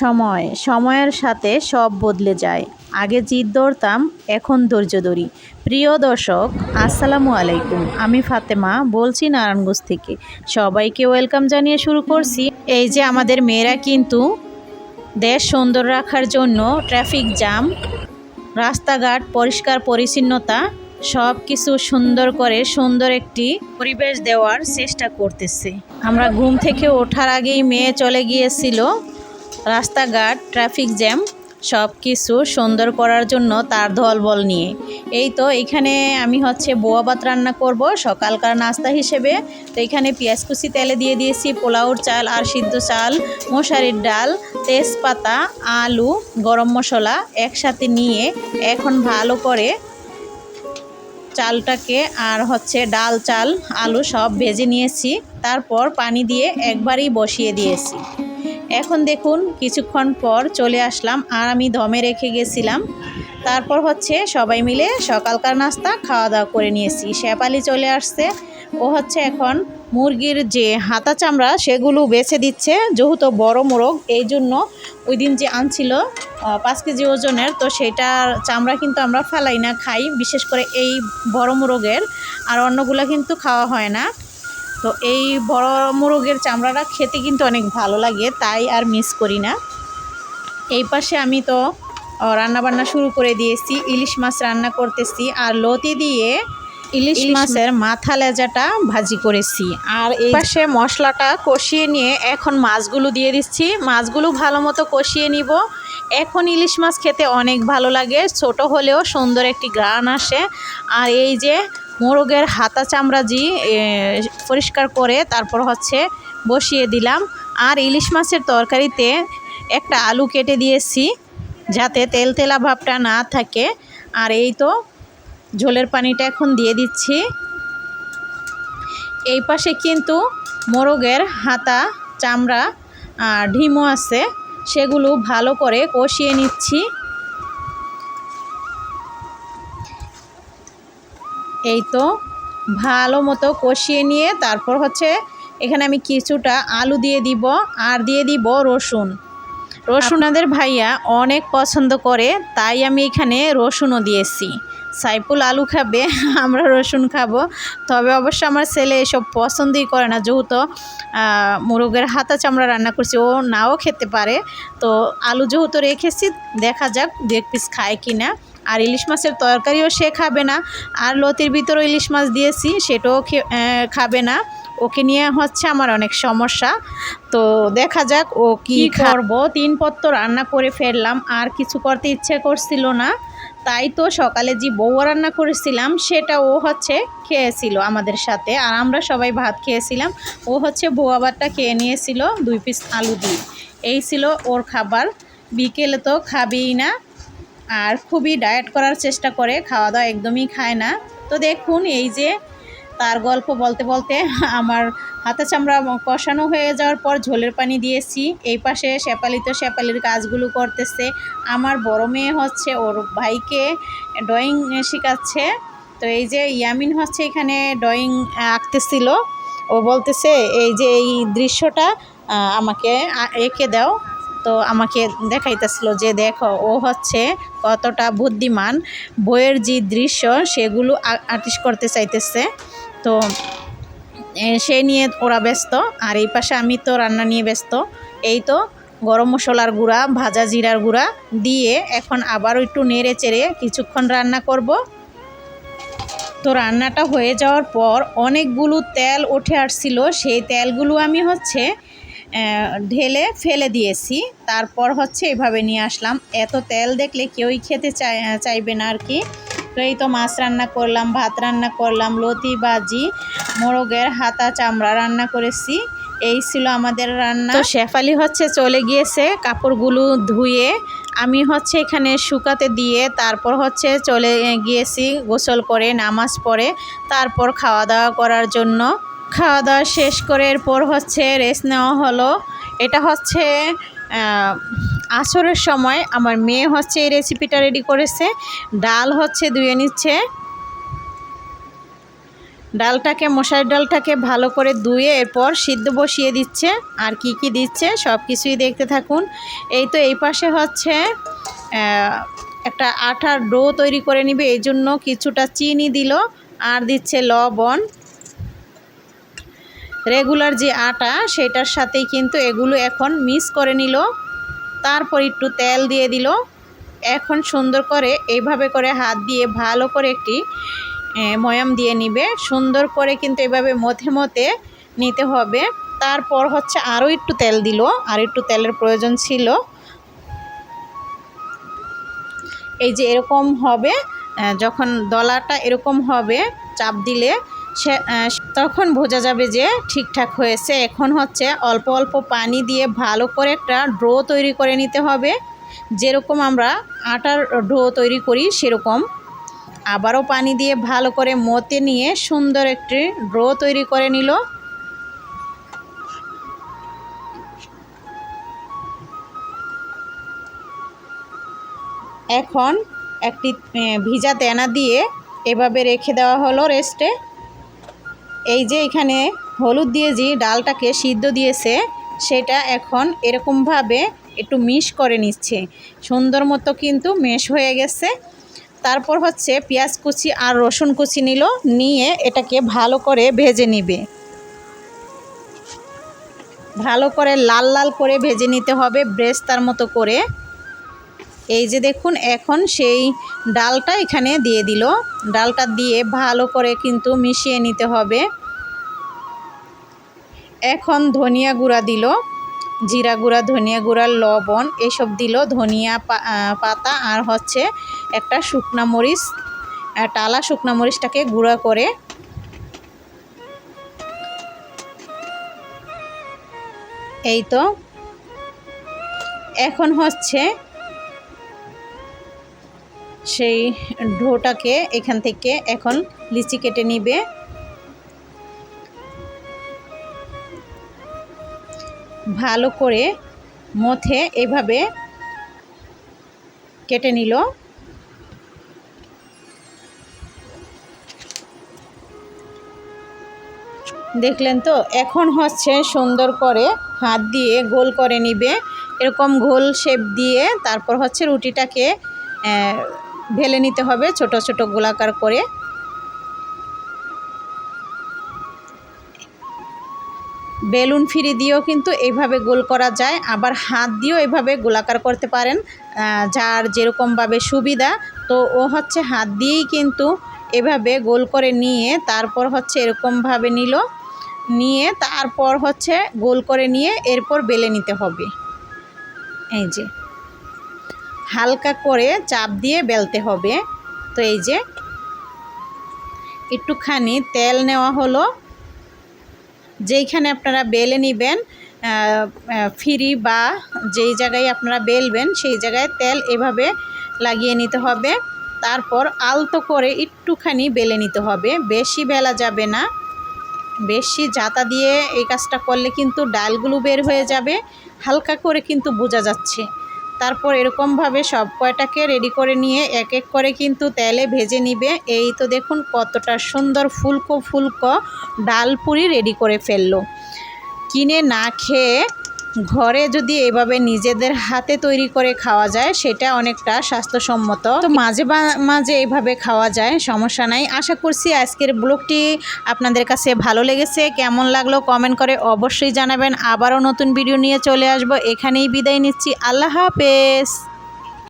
সময়ের সাথে সব বদলে যায়। আগে জিদ ধরতাম, এখন ধৈর্য ধরি। প্রিয় দর্শক, আসসালামু আলাইকুম। আমি ফাতেমা বলছি নারায়ণগঞ্জ থেকে। সবাইকে ওয়েলকাম জানিয়ে শুরু করছি। এই যে আমাদের মেয়েরা কিন্তু দেশ সুন্দর রাখার জন্য ট্রাফিক জ্যাম, রাস্তাঘাট পরিষ্কার পরিচ্ছন্নতা সব কিছু সুন্দর করে সুন্দর একটি পরিবেশ দেওয়ার চেষ্টা করতেছে। আমরা ঘুম থেকে ওঠার আগেই মেয়ে চলে গিয়েছিল রাস্তাঘাট ট্রাফিক জ্যাম সব কিছু সুন্দর করার জন্য তার দলবল নিয়ে। এই তো এখানে আমি বোয়া ভাত রান্না করব সকালকার নাস্তা হিসেবে। তো এখানে পেঁয়াজ কুচি তেলে দিয়ে দিয়েছি পোলাওর চাল আর সিদ্ধ চাল, মশারির ডাল, তেজপাতা, আলু, গরম মশলা একসাথে নিয়ে এখন ভালো করে চালটাকে আর ডাল চাল আলু সব ভেজে নিয়েছি। তারপর পানি দিয়ে একবারই বসিয়ে দিয়েছি। এখন দেখুন কিছুক্ষণ পর চলে আসলাম আর আমি দমে রেখে গেছিলাম। তারপর সবাই মিলে সকালকার নাস্তা খাওয়া দাওয়া করে নিয়েছি। শেফালি চলে আসছে, ও এখন মুরগির যে হাতা চামড়া সেগুলো বেছে দিচ্ছে, যেহেতু বড় মোরগ এই জন্য ওই দিন যে আনছিল 5 কেজি ওজনের, তো সেটার চামড়া কিন্তু আমরা ফেলাই না, খাই, বিশেষ করে এই বড় মোরগের, আর অন্যগুলো কিন্তু খাওয়া হয় না। তো এই বড় মোরগের চামড়াটা খেতে কিন্তু অনেক ভালো লাগে, তাই আর মিস করি না। এই পাশে আমি তো রান্নাবান্না শুরু করে দিয়েছি। ইলিশ মাছ রান্না করতেছি আর লতি দিয়ে ইলিশ মাছের মাথা লেজাটা ভাজি করেছি। আর এই পাশে মশলাটা কষিয়ে নিয়ে এখন মাছগুলো দিয়ে দিচ্ছি। মাছগুলো ভালো মতো কষিয়ে নিব। এখন ইলিশ মাছ খেতে অনেক ভালো লাগে, ছোট হলেও সুন্দর একটি ঘ্রাণ আসে। আর এই যে মোরগের হাতা চামড়াজি পরিষ্কার করে তারপর বসিয়ে দিলাম। আর ইলিশ মাছের তরকারিতে একটা আলু কেটে দিয়েছি যাতে তেল তেলা ভাবটা না থাকে। আর এই তো ঝোলের পানিটা এখন দিয়ে দিচ্ছি। এই পাশে কিন্তু মোরগের হাতা চামড়া আর ঢিমো আছে, সেগুলো ভালো করে কষিয়ে নিচ্ছি। এই তো ভালো মতো কষিয়ে নিয়ে তারপর এখানে আমি কিছুটা আলু দিয়ে দিব আর দিয়ে দিব রসুন। রসুনাদের ভাইয়া অনেক পছন্দ করে, তাই আমি এখানে রসুনও দিয়েছি। সাইফুল আলু খাবে, আমরা রসুন খাবো। তবে অবশ্য আমার ছেলে এসব পছন্দই করে না, যেহেতু মোরগের হাতা চামড়া রান্না করছি, ও নাও খেতে পারে। তো আলু যেহেতু রেখেছি, দেখা যাক 2 পিস খায় কি না। আর ইলিশ মাছের তরকারিও সে খাবে না, আর লতির ভিতরেও ইলিশ মাছ দিয়েছি, সেটাও খাবে না। ওকে নিয়ে আমার অনেক সমস্যা। তো দেখা যাক ও কি করব। 3 পদ রান্না করে ফেললাম, আর কিছু করতে ইচ্ছে করছিল না। তাই তো সকালে যে বউয়া রান্না করেছিলাম সেটা ও খেয়েছিল আমাদের সাথে, আর আমরা সবাই ভাত খেয়েছিলাম। ও বউয়া ভাতটা খেয়ে নিয়েছিল 2 পিস আলু দিয়ে। এই ছিল ওর খাবার। বিকেলে তো খাবেই না, আর খুবই ডায়েট করার চেষ্টা করে, খাওয়া দাওয়া একদমই খায় না। তো দেখুন এই যে তার গল্প বলতে বলতে আমার হাতা চামড়া কষানো হয়ে যাওয়ার পর ঝোলের পানি দিয়েছি। এই পাশে শেফালির কাজগুলো করতেছে। আমার বড় মেয়ে ওর ভাইকে ড্রয়িং শেখাচ্ছে। তো এই যে ইয়ামিন এখানে ড্রয়িং আঁকতেছিল। ও বলতেছে এই যে এই দৃশ্যটা আমাকে এঁকে দাও। তো আমাকে দেখাইতেছিল যে দেখো ও কতটা বুদ্ধিমান, বইয়ের যে দৃশ্য সেগুলো আর্টিস্ট করতে চাইতেছে। তো সে নিয়ে ওরা ব্যস্ত, আর এই পাশে আমি তো রান্না নিয়ে ব্যস্ত। এই তো গরম মশলার গুঁড়া, ভাজা জিরার গুঁড়া দিয়ে এখন আবারও একটু নেড়ে চেড়ে কিছুক্ষণ রান্না করব। তো রান্নাটা হয়ে যাওয়ার পর অনেকগুলো তেল উঠে আসছিল, সেই তেলগুলো আমি ঢেলে ফেলে দিয়েছি। তারপর এভাবে নিয়ে আসলাম। এত তেল দেখলে কেউই খেতে চাইবে না আর কি। তো এই তো মাছ রান্না করলাম, ভাত রান্না করলাম, লতি ভাজি, মোরগের হাতা চামড়া রান্না করেছি। এই ছিল আমাদের রান্না। তো শেফালি চলে গিয়েছে কাপড়গুলো ধুয়ে, আমি এখানে শুকাতে দিয়ে তারপর চলে গিয়েছি গোসল করে নামাজ পড়ে তারপর খাওয়া দাওয়া করার জন্য। খাওয়া দাওয়া শেষ করে এরপর রেস্ট নেওয়া হলো। এটা আসরের সময় আমার মেয়ে এই রেসিপিটা রেডি করেছে। ডাল ধুয়ে নিচ্ছে, ডালটাকে মশারির ডালটাকে ভালো করে ধুয়ে এরপর সিদ্ধ বসিয়ে দিচ্ছে। আর কি কি দিচ্ছে সব কিছুই দেখতে থাকুন। এই তো এই পাশে হচ্ছে একটা আটার ডো তৈরি করে নিবে, এই জন্য কিছুটা চিনি দিল আর দিচ্ছে লবণ। রেগুলার যে আটা সেটার সাথেই কিন্তু এগুলো এখন মিক্স করে নিল। তারপর একটু তেল দিয়ে দিল। এখন সুন্দর করে এইভাবে করে হাত দিয়ে ভালো করে একটি ময়াম দিয়ে নিবে। সুন্দর করে কিন্তু এভাবে মথে মথে নিতে হবে। তারপর হচ্ছে আরও একটু তেল দিল, আর একটু তেলের প্রয়োজন ছিল। এই যে এরকম হবে, যখন দলাটা এরকম হবে চাপ দিলে সে তখন বোঝা যাবে যে ঠিকঠাক হয়েছে। এখন হচ্ছে অল্প অল্প পানি দিয়ে ভালো করে একটা ডো তৈরি করে নিতে হবে। যেরকম আমরা আটার ডো তৈরি করি সেরকম আবারও পানি দিয়ে ভালো করে মতে নিয়ে সুন্দর একটি ডো তৈরি করে নিল। এখন একটি ভিজা তেনা দিয়ে এভাবে রেখে দেওয়া হলো রেস্টে। এই যে এখানে হলুদ দিয়ে যে ডালটাকে সিদ্ধ দিয়েছে সেটা এখন এরকমভাবে একটু মিশ করে নিচ্ছে। সুন্দর মতো কিন্তু মেশ হয়ে গেছে। তারপর হচ্ছে পেঁয়াজ কুচি আর রসুন কুচি নিয়ে এটাকে ভালো করে ভেজে নিবে। ভালো করে লাল লাল করে ভেজে নিতে হবে ব্রেস্তার মতো করে। এই যে দেখুন এখন সেই ডালটা এখানে দিয়ে দিল। ডালটা দিয়ে ভালো করে কিন্তু মিশিয়ে নিতে হবে। এখন ধনিয়া গুঁড়া দিল, জিরা গুঁড়া, ধনিয়া গুঁড়া, লবণ এসব দিল, ধনিয়া পাতা আর হচ্ছে একটা শুকনা মরিচ, টালা শুকনা মরিচটাকে গুঁড়া করে। এই তো এখন হচ্ছে সেই ডোটাকে এখান থেকে এখন লিচি কেটে নিবে। ভালো করে মথে এভাবে কেটে নিল। দেখলেন তো, এখন হচ্ছে সুন্দর করে হাত দিয়ে গোল করে নিবে। এরকম গোল শেপ দিয়ে তারপর হচ্ছে রুটিটাকে ঢেলে নিতে হবে ছোট ছোট গোলাকার করে। বেলুন ফিরি দিয়েও কিন্তু এইভাবে গোল করা যায়, আবার হাত দিয়েও এভাবে গোলাকার করতে পারেন, যার যেরকমভাবে সুবিধা। তো ও হচ্ছে হাত দিয়েই কিন্তু এভাবে গোল করে নিয়ে তারপর হচ্ছে এরকমভাবে নিয়ে তারপর হচ্ছে গোল করে নিয়ে এরপর বেলে নিতে হবে। এই যে হালকা করে চাপ দিয়ে বেলতে হবে। তো এই যে একটুখানি তেল নেওয়া হলো, যেইখানে আপনারা বেলে নেবেন ফিরি বা যেই জায়গায় আপনারা বেলবেন সেই জায়গায় তেল এভাবে লাগিয়ে নিতে হবে। তারপর আলতো করে একটুখানি বেলে নিতে হবে, বেশি বেলা যাবে না। বেশি জাতা দিয়ে এই কাজটা করলে কিন্তু ডালগুলো বের হয়ে যাবে। হালকা করে কিন্তু বোঝা যাচ্ছে। তারপর এরকমভাবে সব কয়টাকে রেডি করে নিয়ে এক এক করে কিন্তু তেলে ভেজে নিবে। এই তো দেখুন কতটা সুন্দর ফুলকো ফুলকো ডাল পুরি রেডি করে ফেললো। কিনে না খেয়ে ঘরে যদি এভাবে নিজেদের হাতে তৈরি করে খাওয়া যায় সেটা অনেকটা স্বাস্থ্যসম্মত। তো মাঝে মাঝে এইভাবে খাওয়া যায়, সমস্যা নাই। আশা করছি আজকের ব্লগটি আপনাদের কাছে ভালো লেগেছে। কেমন লাগলো কমেন্ট করে অবশ্যই জানাবেন। আবারও নতুন ভিডিও নিয়ে চলে আসবো। এখানেই বিদায় নিচ্ছি। আল্লাহ হাফেজ।